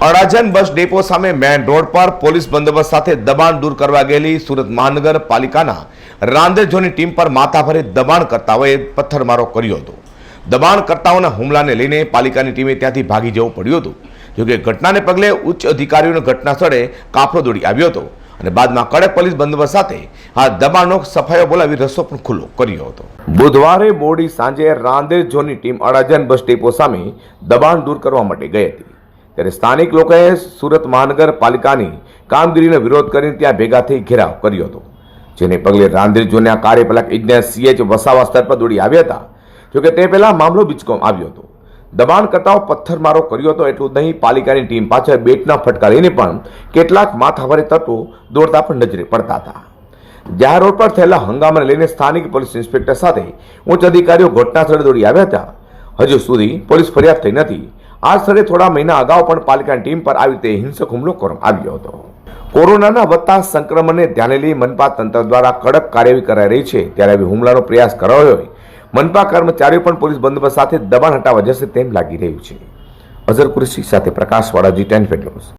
Adajan bus depot સામે main road પર police બંદોબસ્ત સાથે દબાણ દૂર કરવા ગયેલી સુરત મહાનગરપાલિકાના રાંદેર ઝોનની ટીમ પર માથાભારે દબાણકર્તાઓએ પથ્થરમારો કર્યો હતો। દબાણકર્તાઓના હુમલાને લઈને પાલિકાની ટીમે ત્યાંથી ભાગી જવું પડ્યું હતું। જોકે ઘટનાને પગલે ઉચ્ચ અધિકારીઓને ઘટના સ્થળે કાફલો દોડી આવ્યો હતો અને બાદમાં કડક પોલીસ બંદોબસ્ત સાથે આ દબાણનો સફાયો બોલાવી રસ્તો પણ ખુલ્લો કર્યો હતો। બુધવારે મોડી સાંજે રાંદેર ઝોનની ટીમ અડાજણ બસ ડેપો સામે દબાણ દૂર કરવા માટે ગઈ હતી। ત્યારે સ્થાનિક લોકોએ સુરત મહાનગરપાલિકાની કામગીરીનો વિરોધ કરીને ત્યાં ભેગા થઈ ઘેરાવ કર્યો હતો, જેને પગલે રાંદેર ઝોનના કાર્યપાલક ઇજનેર CH વસાવા સ્થળ પર દોડી આવ્યા હતા। જોકે તે પહેલા મામલો બીચકોમ આવ્યો હતો। દબાણકર્તાઓ પથ્થરમારો કર્યો હતો એટલું નહીં, પાલિકાની ટીમ પાછળ બેટના ફટકા લઈને પણ કેટલાક માથાભારે તત્વો દોડતા પણ નજરે પડતા હતા। જાહેર રોડ પર થયેલા હંગામાને લઈને સ્થાનિક પોલીસ ઇન્સ્પેક્ટર સાથે ઉચ્ચ અધિકારીઓ ઘટના સ્થળે દોડી આવ્યા હતા। હજુ સુધી પોલીસ ફરિયાદ થઈ નથી। આ સ્થળે થોડા મહિના અગાઉ પણ પાલિકાની ટીમ પર આવી રીતે હિંસક હુમલો કરવામાં આવ્યો હતો। કોરોનાના વધતા સંક્રમણને ધ્યાને લઈ મનપા તંત્ર દ્વારા કડક કાર્યવાહી કરાઈ રહી છે, ત્યારે આવી હુમલાનો પ્રયાસ કરાયો હોય મનપા કર્મચારીઓ પણ પોલીસ બંદોબસ્ત સાથે દબાણ હટાવવા જશે તેમ લાગી રહ્યું છે। અઝર કુરેશી સાથે પ્રકાશ વાળાજી, 10 ન્યૂઝ।